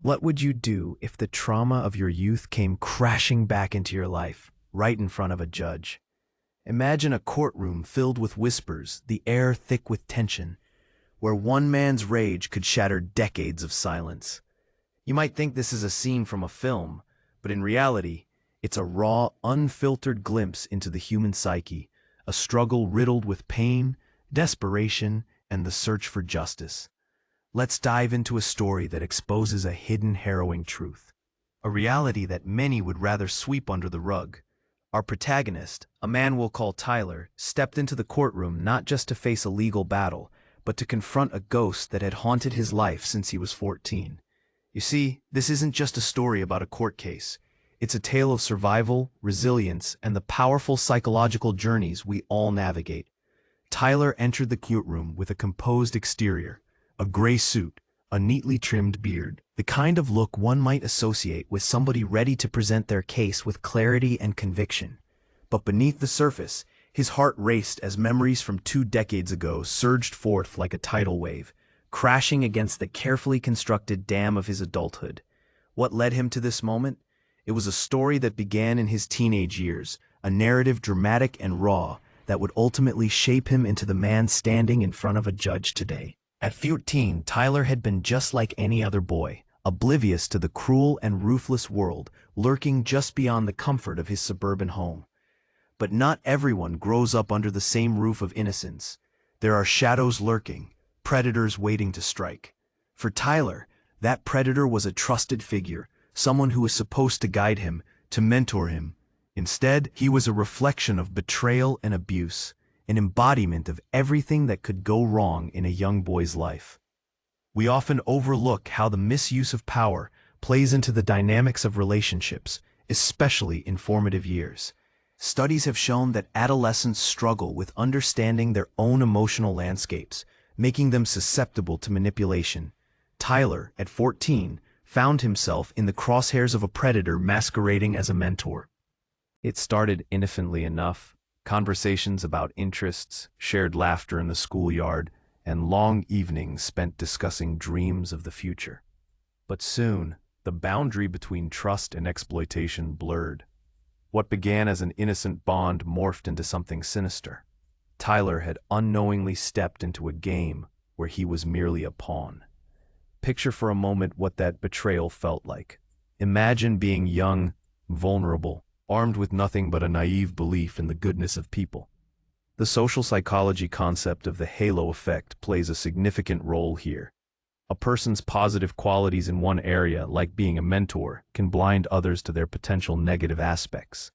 What would you do if the trauma of your youth came crashing back into your life, right in front of a judge? Imagine a courtroom filled with whispers, the air thick with tension, where one man's rage could shatter decades of silence. You might think this is a scene from a film, but in reality, it's a raw, unfiltered glimpse into the human psyche, a struggle riddled with pain, desperation, and the search for justice. Let's dive into a story that exposes a hidden, harrowing truth, a reality that many would rather sweep under the rug. Our protagonist, a man we'll call Tyler, stepped into the courtroom not just to face a legal battle, but to confront a ghost that had haunted his life since he was 14. You see, this isn't just a story about a court case. It's a tale of survival, resilience, and the powerful psychological journeys we all navigate. Tyler entered the courtroom with a composed exterior, a gray suit, a neatly trimmed beard, the kind of look one might associate with somebody ready to present their case with clarity and conviction. But beneath the surface, his heart raced as memories from 2 decades ago surged forth like a tidal wave, crashing against the carefully constructed dam of his adulthood. What led him to this moment? It was a story that began in his teenage years, a narrative dramatic and raw that would ultimately shape him into the man standing in front of a judge today. At 14, Tyler had been just like any other boy, oblivious to the cruel and ruthless world lurking just beyond the comfort of his suburban home. But not everyone grows up under the same roof of innocence. There are shadows lurking, predators waiting to strike. For Tyler, that predator was a trusted figure, someone who was supposed to guide him, to mentor him. Instead, he was a reflection of betrayal and abuse, an embodiment of everything that could go wrong in a young boy's life. We often overlook how the misuse of power plays into the dynamics of relationships, especially in formative years. Studies have shown that adolescents struggle with understanding their own emotional landscapes, making them susceptible to manipulation. Tyler, at 14, found himself in the crosshairs of a predator masquerading as a mentor. It started innocently enough. Conversations about interests, shared laughter in the schoolyard, and long evenings spent discussing dreams of the future. But soon, the boundary between trust and exploitation blurred. What began as an innocent bond morphed into something sinister. Tyler had unknowingly stepped into a game where he was merely a pawn. Picture for a moment what that betrayal felt like. Imagine being young, vulnerable, armed with nothing but a naive belief in the goodness of people. The social psychology concept of the halo effect plays a significant role here. A person's positive qualities in one area, like being a mentor, can blind others to their potential negative aspects.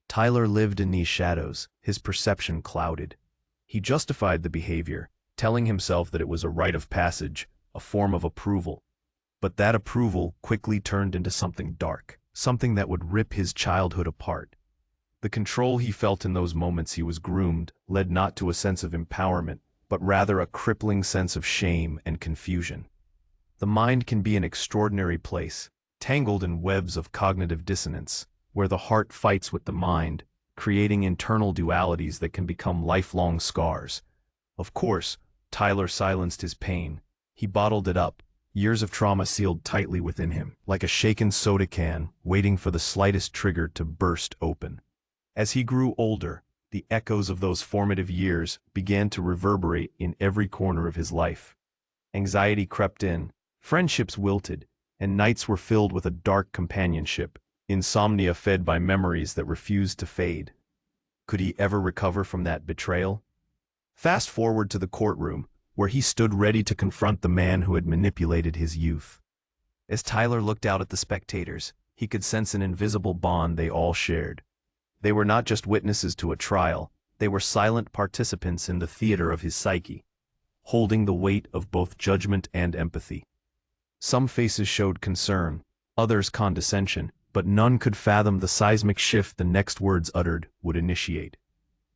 Tyler lived in these shadows, his perception clouded. He justified the behavior, telling himself that it was a rite of passage, a form of approval. But that approval quickly turned into something dark, something that would rip his childhood apart. The control he felt in those moments he was groomed led not to a sense of empowerment, but rather a crippling sense of shame and confusion. The mind can be an extraordinary place, tangled in webs of cognitive dissonance, where the heart fights with the mind, creating internal dualities that can become lifelong scars. Of course, Tyler silenced his pain. He bottled it up, years of trauma sealed tightly within him, like a shaken soda can waiting for the slightest trigger to burst open. As he grew older, the echoes of those formative years began to reverberate in every corner of his life. Anxiety crept in, friendships wilted, and nights were filled with a dark companionship, insomnia fed by memories that refused to fade. Could he ever recover from that betrayal? Fast forward to the courtroom, where he stood ready to confront the man who had manipulated his youth. As Tyler looked out at the spectators, he could sense an invisible bond they all shared. They were not just witnesses to a trial, they were silent participants in the theater of his psyche, holding the weight of both judgment and empathy. Some faces showed concern, others condescension, but none could fathom the seismic shift the next words uttered would initiate.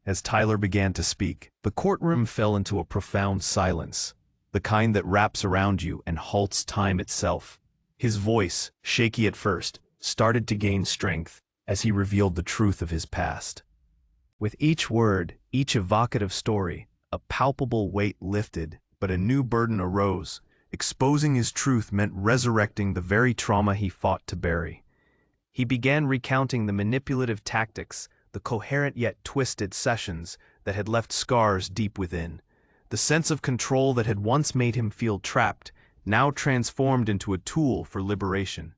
As Tyler began to speak, the courtroom fell into a profound silence, the kind that wraps around you and halts time itself. His voice, shaky at first, started to gain strength as he revealed the truth of his past. With each word, each evocative story, a palpable weight lifted, but a new burden arose, Exposing his truth meant resurrecting the very trauma he fought to bury. He began recounting the manipulative tactics, the coherent yet twisted sessions that had left scars deep within. The sense of control that had once made him feel trapped, now transformed into a tool for liberation.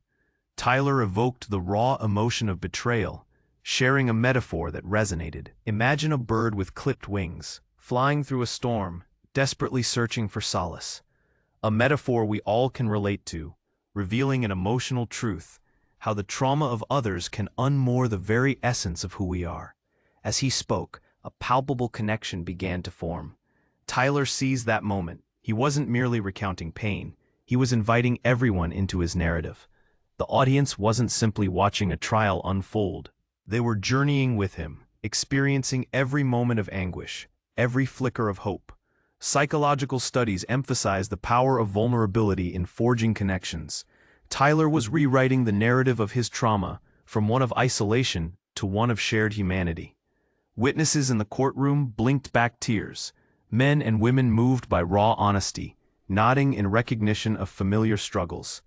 Tyler evoked the raw emotion of betrayal, sharing a metaphor that resonated. Imagine a bird with clipped wings, flying through a storm, desperately searching for solace. A metaphor we all can relate to, revealing an emotional truth, how the trauma of others can unmoor the very essence of who we are. As he spoke, a palpable connection began to form. Tyler seized that moment. He wasn't merely recounting pain, he was inviting everyone into his narrative. The audience wasn't simply watching a trial unfold. They were journeying with him, experiencing every moment of anguish, every flicker of hope. Psychological studies emphasize the power of vulnerability in forging connections. Tyler was rewriting the narrative of his trauma from one of isolation to one of shared humanity. Witnesses in the courtroom blinked back tears, men and women moved by raw honesty, nodding in recognition of familiar struggles.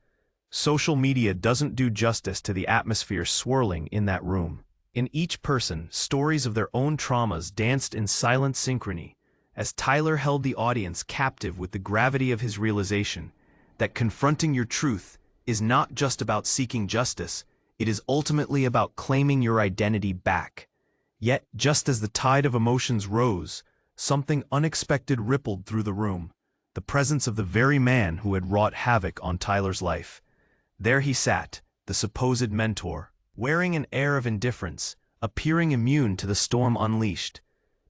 Social media doesn't do justice to the atmosphere swirling in that room. In each person, stories of their own traumas danced in silent synchrony, as Tyler held the audience captive with the gravity of his realization that confronting your truth is not just about seeking justice, it is ultimately about claiming your identity back. Yet, just as the tide of emotions rose, something unexpected rippled through the room, the presence of the very man who had wrought havoc on Tyler's life. There he sat, the supposed mentor, wearing an air of indifference, appearing immune to the storm unleashed.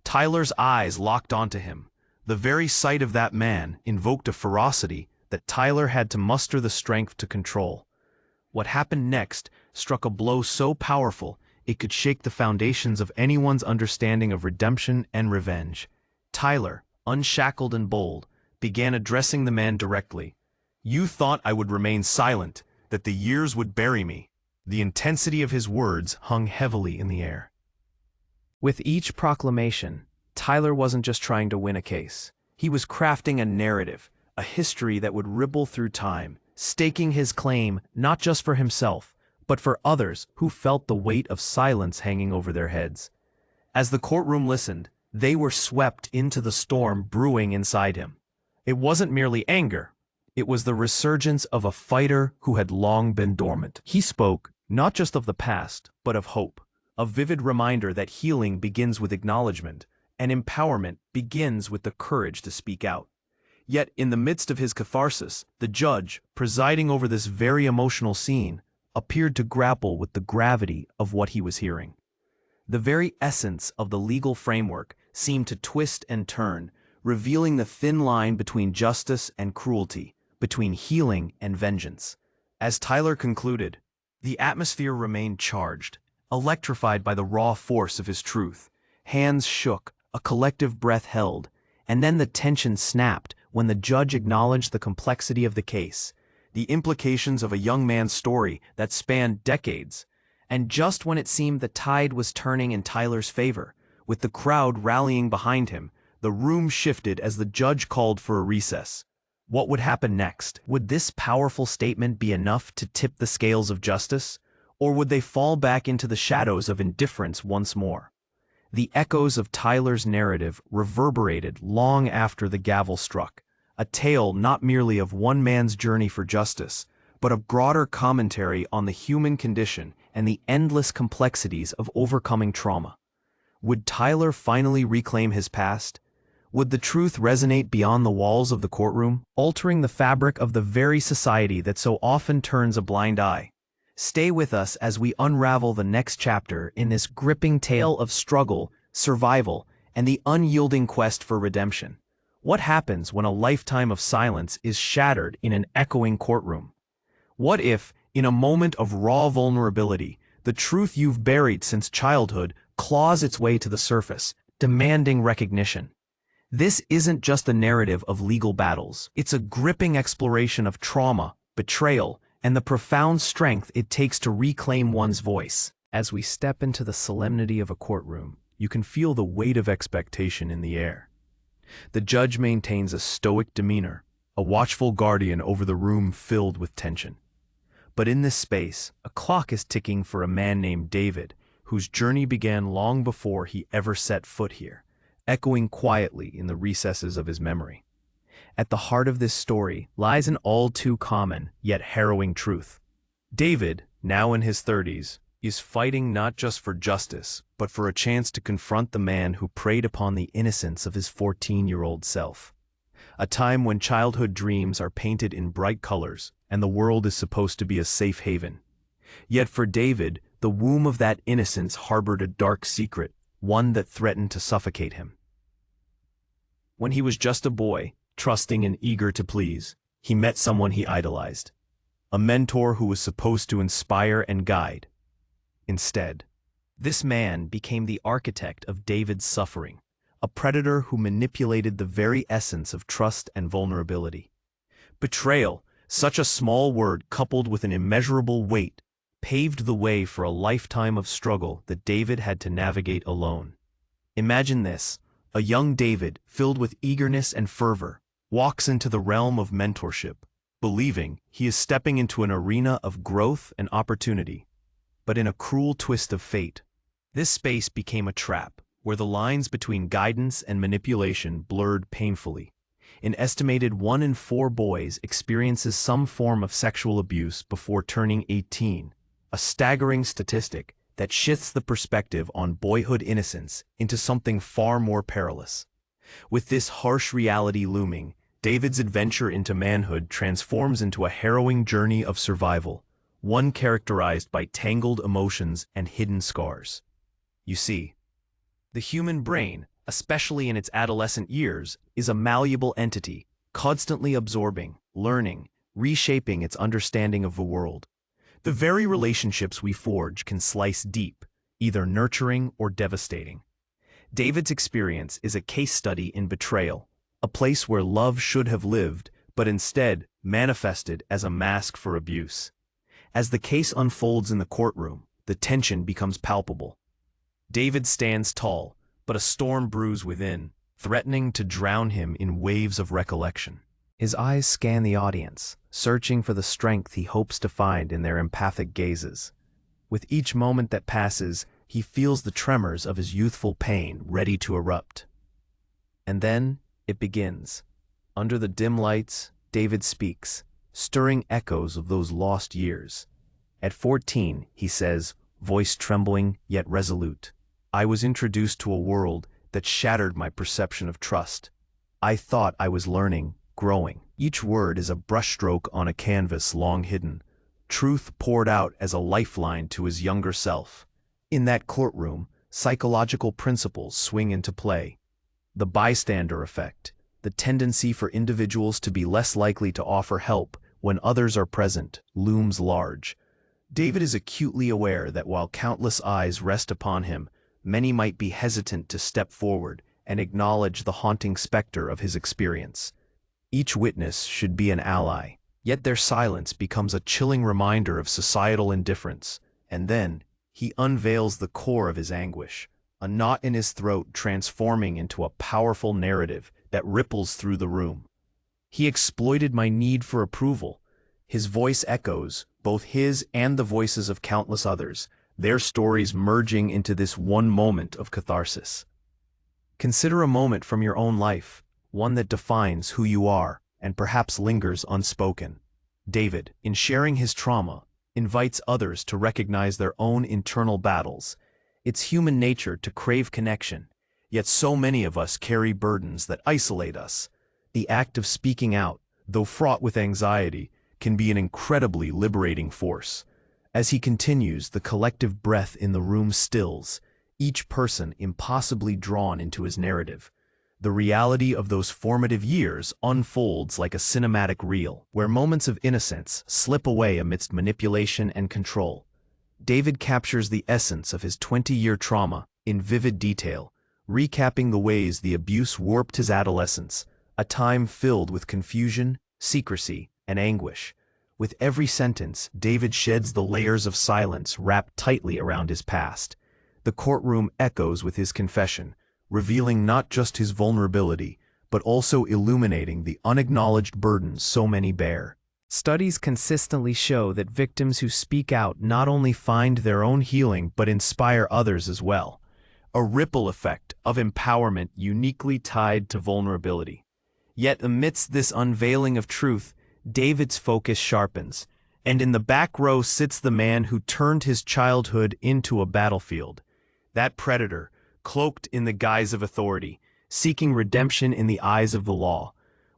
Tyler's eyes locked onto him. The very sight of that man invoked a ferocity that Tyler had to muster the strength to control. What happened next struck a blow so powerful it could shake the foundations of anyone's understanding of redemption and revenge. Tyler, unshackled and bold, began addressing the man directly. "You thought I would remain silent, that the years would bury me." The intensity of his words hung heavily in the air. With each proclamation, Tyler wasn't just trying to win a case. He was crafting a narrative, a history that would ripple through time, staking his claim not just for himself, but for others who felt the weight of silence hanging over their heads. As the courtroom listened, they were swept into the storm brewing inside him. It wasn't merely anger. It was the resurgence of a fighter who had long been dormant. He spoke, not just of the past, but of hope, a vivid reminder that healing begins with acknowledgement, and empowerment begins with the courage to speak out. Yet, in the midst of his catharsis, the judge, presiding over this very emotional scene, appeared to grapple with the gravity of what he was hearing. The very essence of the legal framework seemed to twist and turn, revealing the thin line between justice and cruelty, between healing and vengeance. As Tyler concluded, the atmosphere remained charged, electrified by the raw force of his truth. Hands shook, a collective breath held, and then the tension snapped when the judge acknowledged the complexity of the case, the implications of a young man's story that spanned decades. And just when it seemed the tide was turning in Tyler's favor, with the crowd rallying behind him, the room shifted as the judge called for a recess. What would happen next? Would this powerful statement be enough to tip the scales of justice, or would they fall back into the shadows of indifference once more? The echoes of Tyler's narrative reverberated long after the gavel struck, a tale not merely of one man's journey for justice, but a broader commentary on the human condition and the endless complexities of overcoming trauma. Would Tyler finally reclaim his past? Would the truth resonate beyond the walls of the courtroom, altering the fabric of the very society that so often turns a blind eye? Stay with us as we unravel the next chapter in this gripping tale of struggle, survival, and the unyielding quest for redemption. What happens when a lifetime of silence is shattered in an echoing courtroom? What if, in a moment of raw vulnerability, the truth you've buried since childhood claws its way to the surface, demanding recognition? This isn't just a narrative of legal battles. It's a gripping exploration of trauma, betrayal, and the profound strength it takes to reclaim one's voice. As we step into the solemnity of a courtroom, you can feel the weight of expectation in the air. The judge maintains a stoic demeanor, a watchful guardian over the room filled with tension. But in this space, a clock is ticking for a man named David, whose journey began long before he ever set foot here, echoing quietly in the recesses of his memory. At the heart of this story lies an all-too-common, yet harrowing truth. David, now in his 30s, is fighting not just for justice, but for a chance to confront the man who preyed upon the innocence of his 14-year-old self. A time when childhood dreams are painted in bright colors, and the world is supposed to be a safe haven. Yet for David, the womb of that innocence harbored a dark secret, one that threatened to suffocate him. When he was just a boy, trusting and eager to please, he met someone he idolized. A mentor who was supposed to inspire and guide. Instead, this man became the architect of David's suffering, a predator who manipulated the very essence of trust and vulnerability. Betrayal, such a small word coupled with an immeasurable weight, paved the way for a lifetime of struggle that David had to navigate alone. Imagine this: a young David, filled with eagerness and fervor, walks into the realm of mentorship, believing he is stepping into an arena of growth and opportunity. But in a cruel twist of fate, this space became a trap, where the lines between guidance and manipulation blurred painfully. An estimated 1 in 4 boys experiences some form of sexual abuse before turning 18, a staggering statistic that shifts the perspective on boyhood innocence into something far more perilous. With this harsh reality looming, David's adventure into manhood transforms into a harrowing journey of survival, one characterized by tangled emotions and hidden scars. You see, the human brain, especially in its adolescent years, is a malleable entity, constantly absorbing, learning, reshaping its understanding of the world. The very relationships we forge can slice deep, either nurturing or devastating. David's experience is a case study in betrayal, a place where love should have lived, but instead manifested as a mask for abuse. As the case unfolds in the courtroom, the tension becomes palpable. David stands tall, but a storm brews within, threatening to drown him in waves of recollection. His eyes scan the audience, searching for the strength he hopes to find in their empathic gazes. With each moment that passes, he feels the tremors of his youthful pain ready to erupt. And then it begins. Under the dim lights, David speaks, stirring echoes of those lost years. At 14, he says, voice trembling yet resolute, "I was introduced to a world that shattered my perception of trust. I thought I was learning, growing." Each word is a brushstroke on a canvas long hidden, truth poured out as a lifeline to his younger self. In that courtroom, psychological principles swing into play. The bystander effect, the tendency for individuals to be less likely to offer help when others are present, looms large. David is acutely aware that while countless eyes rest upon him, many might be hesitant to step forward and acknowledge the haunting specter of his experience. Each witness should be an ally, yet their silence becomes a chilling reminder of societal indifference, and then he unveils the core of his anguish, a knot in his throat transforming into a powerful narrative that ripples through the room. He exploited my need for approval. His voice echoes, both his and the voices of countless others, their stories merging into this one moment of catharsis. Consider a moment from your own life, one that defines who you are and perhaps lingers unspoken. David, in sharing his trauma, invites others to recognize their own internal battles. It's human nature to crave connection, yet so many of us carry burdens that isolate us. The act of speaking out, though fraught with anxiety, can be an incredibly liberating force. As he continues, the collective breath in the room stills, each person impossibly drawn into his narrative. The reality of those formative years unfolds like a cinematic reel, where moments of innocence slip away amidst manipulation and control. David captures the essence of his 20-year trauma in vivid detail, recapping the ways the abuse warped his adolescence, a time filled with confusion, secrecy, and anguish. With every sentence, David sheds the layers of silence wrapped tightly around his past. The courtroom echoes with his confession, revealing not just his vulnerability, but also illuminating the unacknowledged burdens so many bear. Studies consistently show that victims who speak out not only find their own healing but inspire others as well. A ripple effect of empowerment uniquely tied to vulnerability. Yet amidst this unveiling of truth, David's focus sharpens, and in the back row sits the man who turned his childhood into a battlefield. That predator, cloaked in the guise of authority, seeking redemption in the eyes of the law.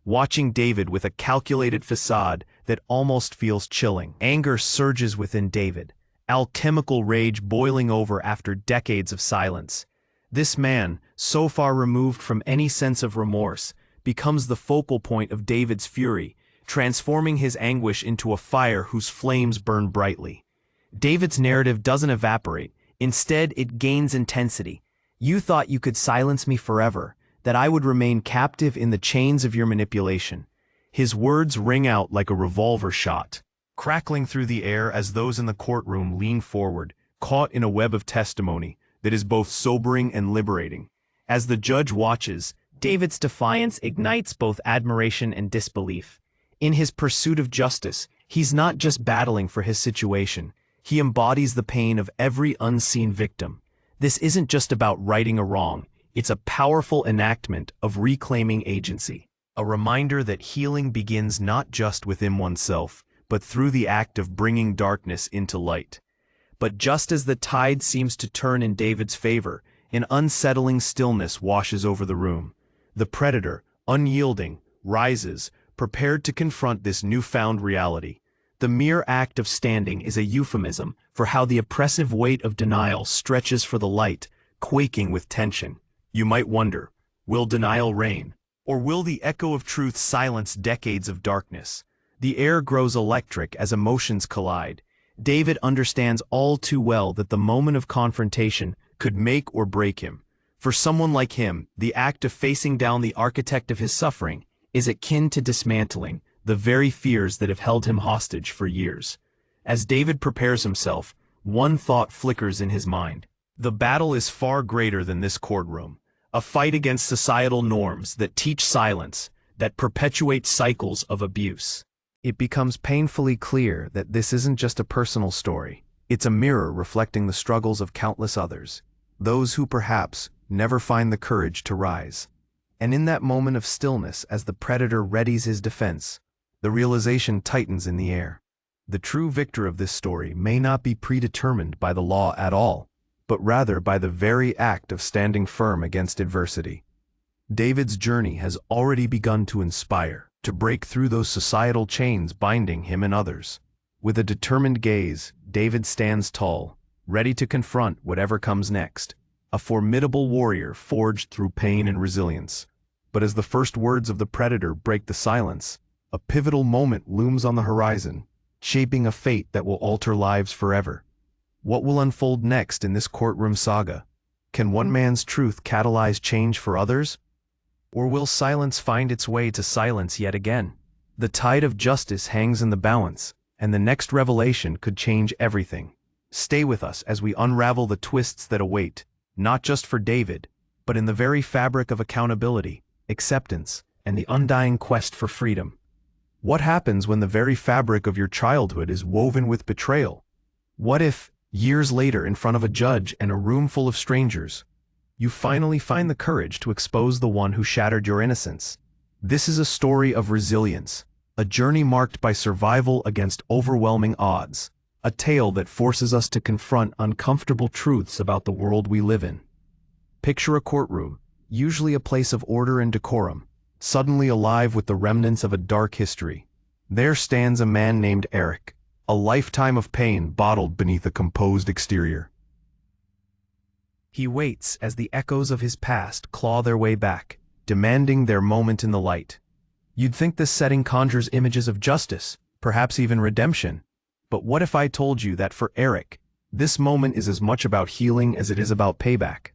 Watching David with a calculated facade that almost feels chilling. Anger surges within David, alchemical rage boiling over after decades of silence. This man, so far removed from any sense of remorse, becomes the focal point of David's fury, transforming his anguish into a fire whose flames burn brightly. David's narrative doesn't evaporate, instead it gains intensity. You thought you could silence me forever, that I would remain captive in the chains of your manipulation. His words ring out like a revolver shot, crackling through the air as those in the courtroom lean forward, caught in a web of testimony that is both sobering and liberating. As the judge watches, David's defiance ignites both admiration and disbelief. In his pursuit of justice, he's not just battling for his situation, he embodies the pain of every unseen victim. This isn't just about righting a wrong, it's a powerful enactment of reclaiming agency. A reminder that healing begins not just within oneself, but through the act of bringing darkness into light. But just as the tide seems to turn in David's favor, an unsettling stillness washes over the room. The predator, unyielding, rises, prepared to confront this newfound reality. The mere act of standing is a euphemism for how the oppressive weight of denial stretches for the light, quaking with tension. You might wonder, will denial reign? Or will the echo of truth silence decades of darkness? The air grows electric as emotions collide. David understands all too well that the moment of confrontation could make or break him. For someone like him, the act of facing down the architect of his suffering is akin to dismantling the very fears that have held him hostage for years. As David prepares himself, one thought flickers in his mind. The battle is far greater than this courtroom, a fight against societal norms that teach silence, that perpetuate cycles of abuse. It becomes painfully clear that this isn't just a personal story. It's a mirror reflecting the struggles of countless others, those who perhaps never find the courage to rise. And in that moment of stillness, as the predator readies his defense, the realization tightens in the air. The true victor of this story may not be predetermined by the law at all, but rather by the very act of standing firm against adversity. David's journey has already begun to inspire, to break through those societal chains binding him and others. With a determined gaze, David stands tall, ready to confront whatever comes next, a formidable warrior forged through pain and resilience. But as the first words of the predator break the silence, a pivotal moment looms on the horizon, shaping a fate that will alter lives forever. What will unfold next in this courtroom saga? Can one man's truth catalyze change for others? Or will silence find its way to silence yet again? The tide of justice hangs in the balance, and the next revelation could change everything. Stay with us as we unravel the twists that await, not just for David, but in the very fabric of accountability, acceptance, and the undying quest for freedom. What happens when the very fabric of your childhood is woven with betrayal? What if, years later in front of a judge and a room full of strangers, you finally find the courage to expose the one who shattered your innocence? This is a story of resilience, a journey marked by survival against overwhelming odds, a tale that forces us to confront uncomfortable truths about the world we live in. Picture a courtroom, usually a place of order and decorum, suddenly alive with the remnants of a dark history. There stands a man named Eric, a lifetime of pain bottled beneath a composed exterior. He waits as the echoes of his past claw their way back, demanding their moment in the light. You'd think this setting conjures images of justice, perhaps even redemption. But what if I told you that for Eric, this moment is as much about healing as it is about payback?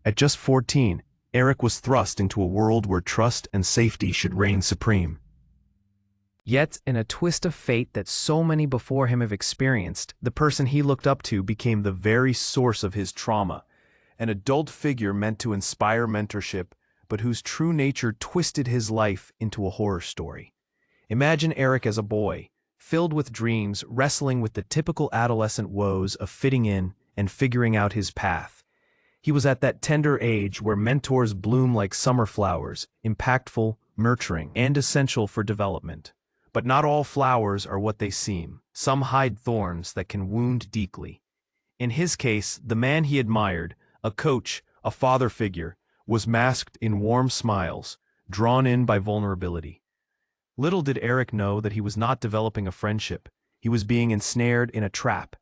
At just 14, Eric was thrust into a world where trust and safety should reign supreme. Yet, in a twist of fate that so many before him have experienced, the person he looked up to became the very source of his trauma, an adult figure meant to inspire mentorship, but whose true nature twisted his life into a horror story. Imagine Eric as a boy, filled with dreams, wrestling with the typical adolescent woes of fitting in and figuring out his path. He was at that tender age where mentors bloom like summer flowers, impactful, nurturing, and essential for development. But not all flowers are what they seem. Some hide thorns that can wound deeply. In his case, the man he admired, a coach, a father figure, was masked in warm smiles, drawn in by vulnerability. Little did Eric know that he was not developing a friendship. He was being ensnared in a trap.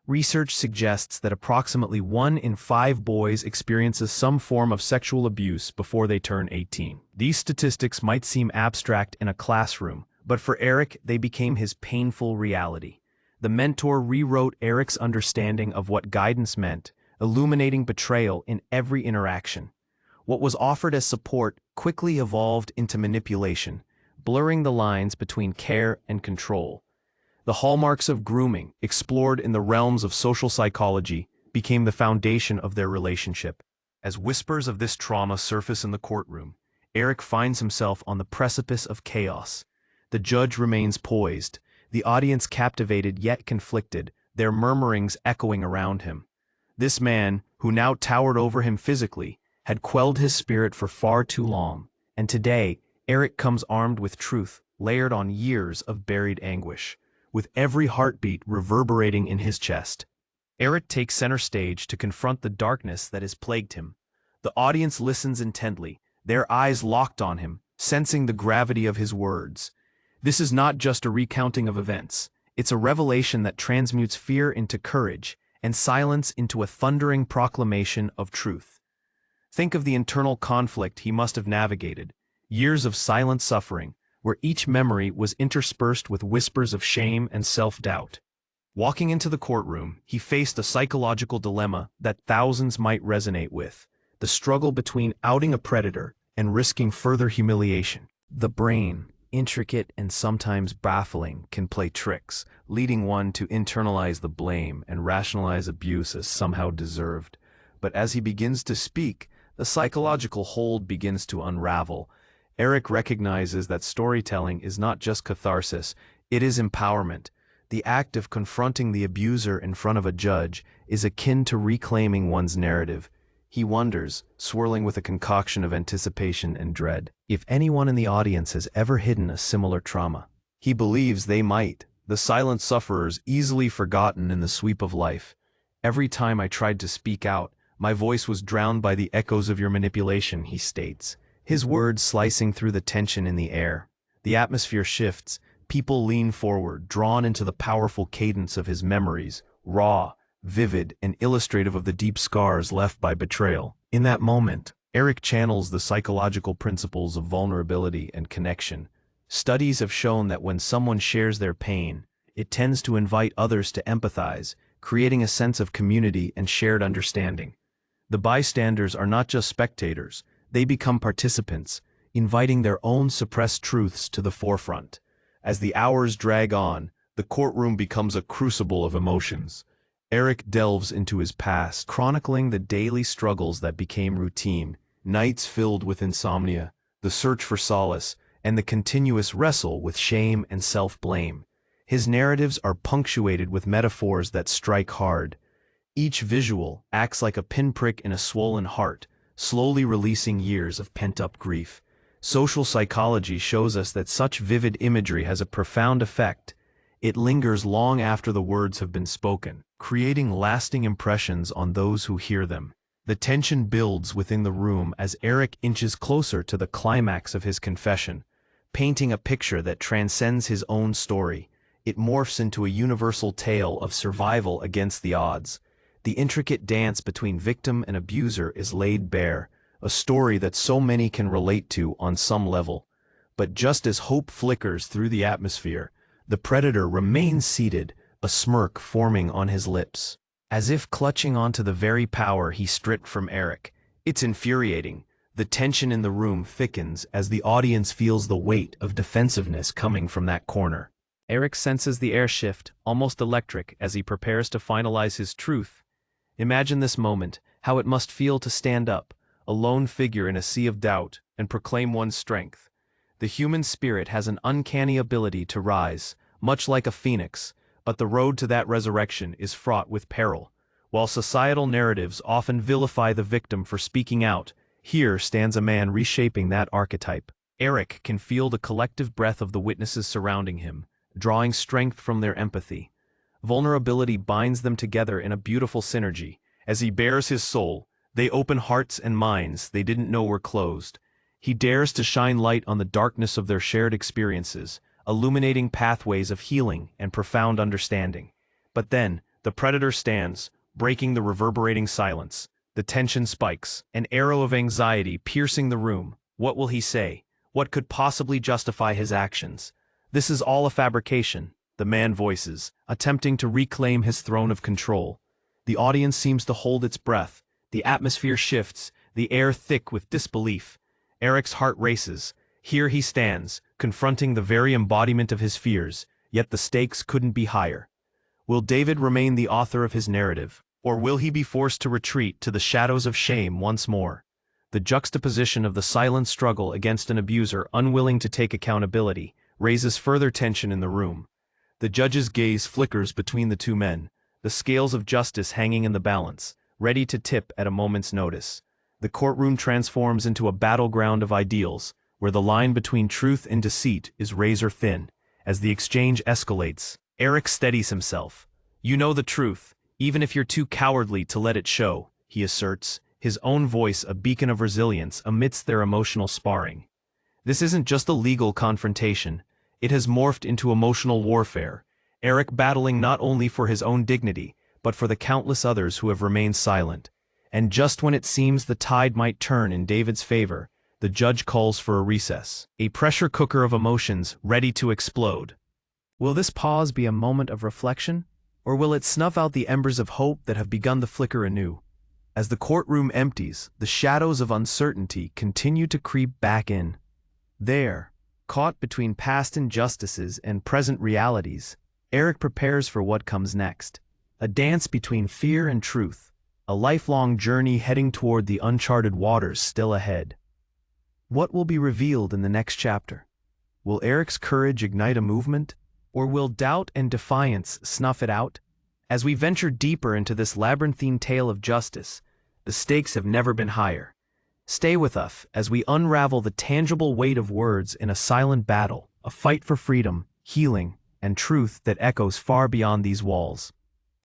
Research suggests that approximately 1 in 5 boys experiences some form of sexual abuse before they turn 18. These statistics might seem abstract in a classroom, but for Eric, they became his painful reality. The mentor rewrote Eric's understanding of what guidance meant, illuminating betrayal in every interaction. What was offered as support quickly evolved into manipulation, blurring the lines between care and control. The hallmarks of grooming, explored in the realms of social psychology, became the foundation of their relationship. As whispers of this trauma surface in the courtroom, Eric finds himself on the precipice of chaos. The judge remains poised, the audience captivated yet conflicted, their murmurings echoing around him. This man, who now towered over him physically, had quelled his spirit for far too long, and today, Eric comes armed with truth, layered on years of buried anguish, with every heartbeat reverberating in his chest. Eric takes center stage to confront the darkness that has plagued him. The audience listens intently, their eyes locked on him, sensing the gravity of his words. This is not just a recounting of events, it's a revelation that transmutes fear into courage and silence into a thundering proclamation of truth. Think of the internal conflict he must have navigated, years of silent suffering, where each memory was interspersed with whispers of shame and self-doubt. Walking into the courtroom, he faced a psychological dilemma that thousands might resonate with, the struggle between outing a predator and risking further humiliation. The brain, intricate and sometimes baffling, can play tricks, leading one to internalize the blame and rationalize abuse as somehow deserved. But as he begins to speak, the psychological hold begins to unravel. Eric recognizes that storytelling is not just catharsis, it is empowerment. The act of confronting the abuser in front of a judge is akin to reclaiming one's narrative. He wonders, swirling with a concoction of anticipation and dread, if anyone in the audience has ever hidden a similar trauma. He believes they might, the silent sufferers easily forgotten in the sweep of life. Every time I tried to speak out, my voice was drowned by the echoes of your manipulation, he states, his words slicing through the tension in the air. The atmosphere shifts, people lean forward, drawn into the powerful cadence of his memories, raw, vivid, and illustrative of the deep scars left by betrayal. In that moment, Eric channels the psychological principles of vulnerability and connection. Studies have shown that when someone shares their pain, it tends to invite others to empathize, creating a sense of community and shared understanding. The bystanders are not just spectators, they become participants, inviting their own suppressed truths to the forefront. As the hours drag on, the courtroom becomes a crucible of emotions. Eric delves into his past, chronicling the daily struggles that became routine, nights filled with insomnia, the search for solace, and the continuous wrestle with shame and self-blame. His narratives are punctuated with metaphors that strike hard. Each visual acts like a pinprick in a swollen heart, slowly releasing years of pent-up grief. Social psychology shows us that such vivid imagery has a profound effect. It lingers long after the words have been spoken, creating lasting impressions on those who hear them. The tension builds within the room as Eric inches closer to the climax of his confession, painting a picture that transcends his own story. It morphs into a universal tale of survival against the odds. The intricate dance between victim and abuser is laid bare, a story that so many can relate to on some level. But just as hope flickers through the atmosphere, the predator remains seated, a smirk forming on his lips, as if clutching onto the very power he stripped from Eric. It's infuriating. The tension in the room thickens as the audience feels the weight of defensiveness coming from that corner. Eric senses the air shift, almost electric, as he prepares to finalize his truth. Imagine this moment, how it must feel to stand up, a lone figure in a sea of doubt, and proclaim one's strength. The human spirit has an uncanny ability to rise, much like a phoenix, but the road to that resurrection is fraught with peril. While societal narratives often vilify the victim for speaking out, here stands a man reshaping that archetype. Eric can feel the collective breath of the witnesses surrounding him, drawing strength from their empathy. Vulnerability binds them together in a beautiful synergy. As he bares his soul, they open hearts and minds they didn't know were closed. He dares to shine light on the darkness of their shared experiences, illuminating pathways of healing and profound understanding. But then, the predator stands, breaking the reverberating silence. The tension spikes, an arrow of anxiety piercing the room. What will he say? What could possibly justify his actions? This is all a fabrication, the man voices, attempting to reclaim his throne of control. The audience seems to hold its breath. The atmosphere shifts, the air thick with disbelief. Eric's heart races. Here he stands, confronting the very embodiment of his fears, yet the stakes couldn't be higher. Will David remain the author of his narrative, or will he be forced to retreat to the shadows of shame once more? The juxtaposition of the silent struggle against an abuser unwilling to take accountability raises further tension in the room. The judge's gaze flickers between the two men, the scales of justice hanging in the balance, ready to tip at a moment's notice. The courtroom transforms into a battleground of ideals, where the line between truth and deceit is razor thin. As the exchange escalates, Eric steadies himself. "You know the truth, even if you're too cowardly to let it show," he asserts, his own voice a beacon of resilience amidst their emotional sparring. This isn't just a legal confrontation, it has morphed into emotional warfare, Eric battling not only for his own dignity, but for the countless others who have remained silent. And just when it seems the tide might turn in David's favor, the judge calls for a recess, a pressure cooker of emotions ready to explode. Will this pause be a moment of reflection, or will it snuff out the embers of hope that have begun to flicker anew? As the courtroom empties, the shadows of uncertainty continue to creep back in. There, caught between past injustices and present realities, Eric prepares for what comes next. A dance between fear and truth, a lifelong journey heading toward the uncharted waters still ahead. What will be revealed in the next chapter? Will Eric's courage ignite a movement, or will doubt and defiance snuff it out? As we venture deeper into this labyrinthine tale of justice, the stakes have never been higher. Stay with us as we unravel the tangible weight of words in a silent battle, a fight for freedom, healing, and truth that echoes far beyond these walls.